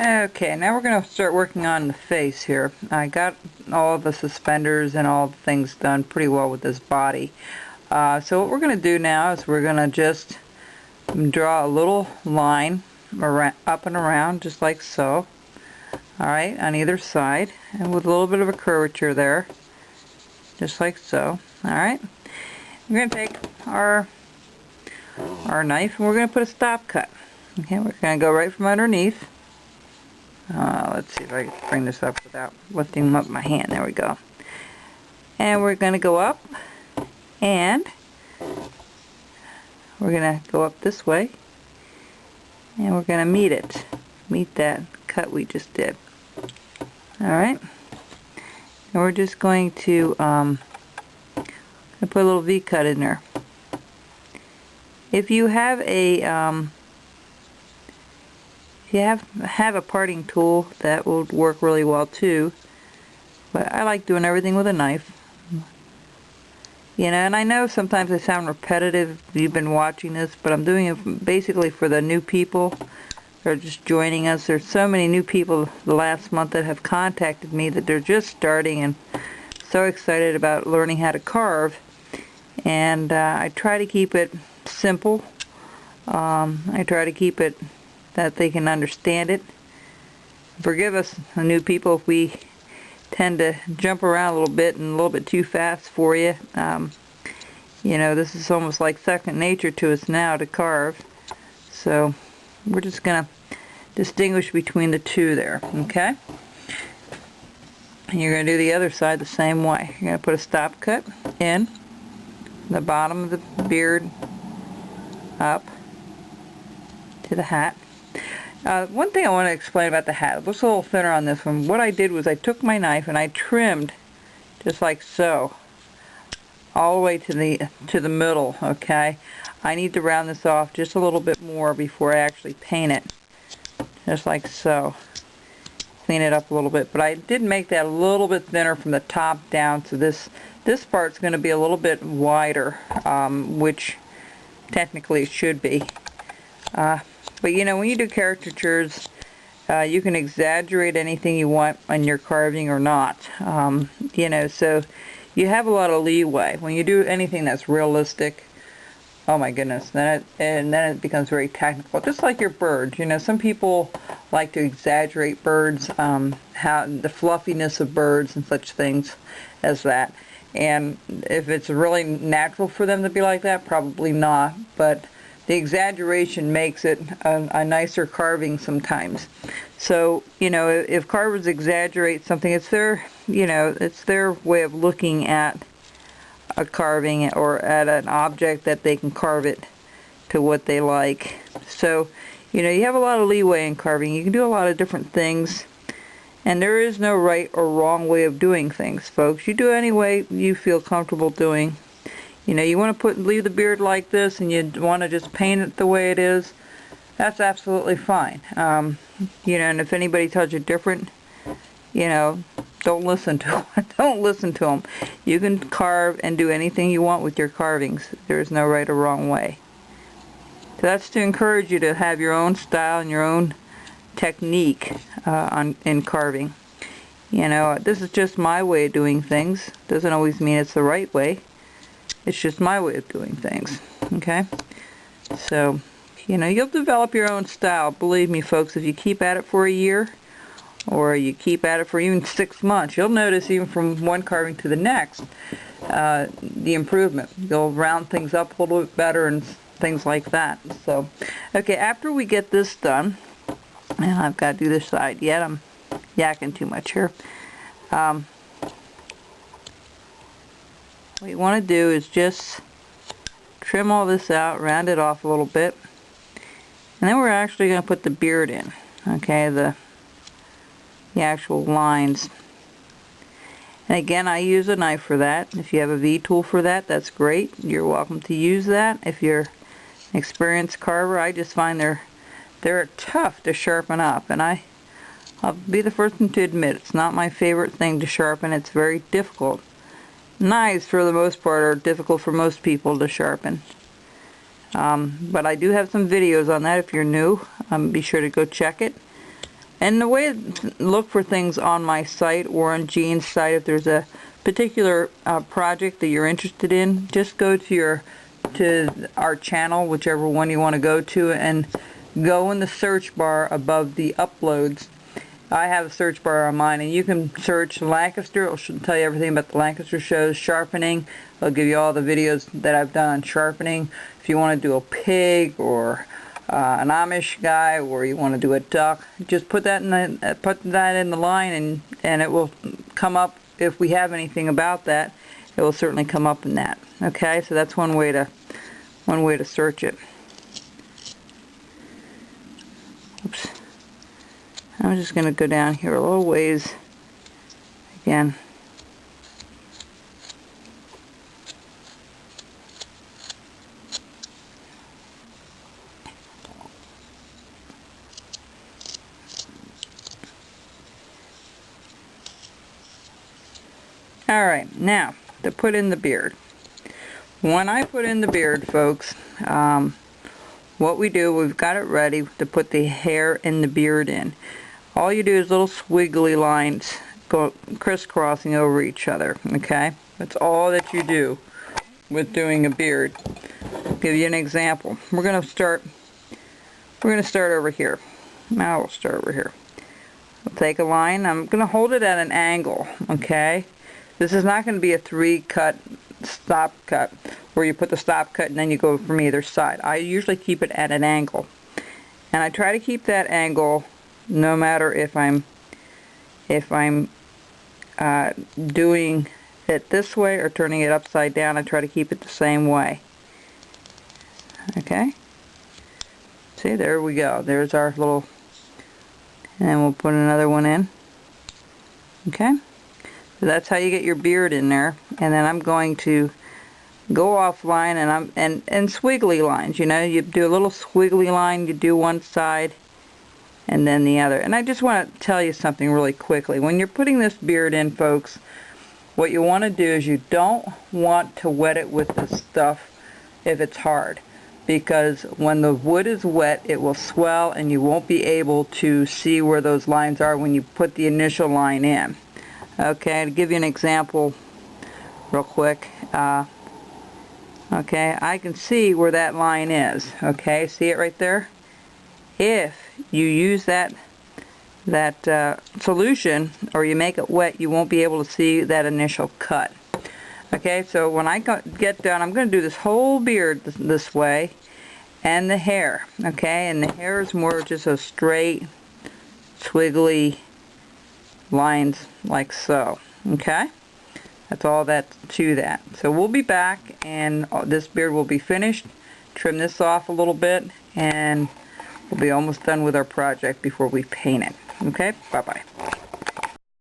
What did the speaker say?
Okay, now we're going to start working on the face here. I got all the suspenders and all the things done pretty well with this body. So what we're going to do now is we're going to just draw a little line around, up and around, just like so. Alright, on either side, and with a little bit of a curvature there, just like so. Alright, we're going to take our knife and we're going to put a stop cut. Okay, we're going to go right from underneath. Let's see if I can bring this up without lifting up my hand. There we go. And we're going to go up, and we're going to go up this way, and we're going to meet that cut we just did. Alright, and we're just going to put a little V cut in there. If you have a have a parting tool, that will work really well too, but I like doing everything with a knife. You know, and I know sometimes I sound repetitive if you've been watching this, but I'm doing it basically for the new people that are just joining us. There's so many new people the last month that have contacted me that they're just starting and so excited about learning how to carve, and I try to keep it simple. I try to keep it that they can understand it. Forgive us, the new people, if we tend to jump around a little bit and a little bit too fast for you. You know, this is almost like second nature to us now to carve. So we're just going to distinguish between the two there, okay? And you're going to do the other side the same way. You're going to put a stop cut in the bottom of the beard up to the hat. One thing I want to explain about the hat, it looks a little thinner on this one. What I did was I took my knife and I trimmed just like so, all the way to the middle. Okay, I need to round this off just a little bit more before I actually paint it, just like so. Clean it up a little bit, but I did make that a little bit thinner from the top down, so this part's going to be a little bit wider, which technically it should be. But you know, when you do caricatures, you can exaggerate anything you want on your carving or not. You know, so you have a lot of leeway. When you do anything that's realistic, oh my goodness, then it becomes very technical. Just like your birds. You know, some people like to exaggerate birds, how the fluffiness of birds and such things as that. And if it's really natural for them to be like that, probably not. But the exaggeration makes it a nicer carving sometimes. So, you know, if carvers exaggerate something, it's their, you know, it's their way of looking at a carving or at an object that they can carve it to what they like. So, you know, you have a lot of leeway in carving. You can do a lot of different things, and there is no right or wrong way of doing things, folks. You do any way you feel comfortable doing. You know, you want to leave the beard like this and you want to just paint it the way it is, that's absolutely fine. You know, and if anybody tells you different, you know, don't listen to them. Don't listen to them. You can carve and do anything you want with your carvings. There is no right or wrong way. So that's to encourage you to have your own style and your own technique in carving. You know, this is just my way of doing things. Doesn't always mean it's the right way. It's just my way of doing things, okay? So, you know, you'll develop your own style. Believe me, folks, if you keep at it for a year, or you keep at it for even 6 months, you'll notice even from one carving to the next, the improvement. You'll round things up a little bit better and things like that. So, okay, after we get this done, and I've got to do this side yet, I'm yakking too much here. What you want to do is just trim all this out, round it off a little bit, and then we're actually going to put the beard in, okay, the actual lines. And again, I use a knife for that. If you have a V-tool for that, that's great. You're welcome to use that. If you're an experienced carver, I just find they're tough to sharpen up, and I'll be the first one to admit it's not my favorite thing to sharpen. It's very difficult. Knives, for the most part, are difficult for most people to sharpen. But I do have some videos on that if you're new. Be sure to go check it. And the way, look for things on my site or on Jean's site. If there's a particular project that you're interested in, just go to our channel, whichever one you want to go to, and go in the search bar above the uploads. I have a search bar on mine, and you can search Lancaster. It'll tell you everything about the Lancaster shows. Sharpening, it'll give you all the videos that I've done on sharpening. If you want to do a pig or an Amish guy, or you want to do a duck, just put that in the line, and it will come up. If we have anything about that, it will certainly come up in that. Okay, so that's one way to search it. Oops. I'm just going to go down here a little ways again. Alright, now to put in the beard. When I put in the beard, folks, what we do, we've got it ready to put the hair and the beard in. All you do is little squiggly lines go crisscrossing over each other, okay? That's all that you do with doing a beard. I'll give you an example. We're going to start over here. Now we'll start over here. I'll take a line. I'm going to hold it at an angle, okay? This is not going to be a 3-cut stop cut where you put the stop cut and then you go from either side. I usually keep it at an angle, and I try to keep that angle no matter if I'm doing it this way or turning it upside down. I try to keep it the same way. Okay, see, there we go. There's our little, and we'll put another one in. Okay, so that's how you get your beard in there. And then I'm going to go offline, and squiggly lines. You know, you do a little squiggly line. You do one side, and then the other. And I just want to tell you something really quickly. When you're putting this beard in, folks, what you want to do is you don't want to wet it with the stuff if it's hard, because when the wood is wet, it will swell and you won't be able to see where those lines are when you put the initial line in. Okay, to give you an example real quick, okay, I can see where that line is. Okay, see it right there? If you use that solution, or you make it wet, you won't be able to see that initial cut. Okay, so when I get done, I'm going to do this whole beard this way, and the hair. Okay, and the hair is more just a straight, squiggly lines like so. Okay, that's all that to that. So we'll be back, and this beard will be finished. Trim this off a little bit, and we'll be almost done with our project before we paint it. Okay, bye-bye.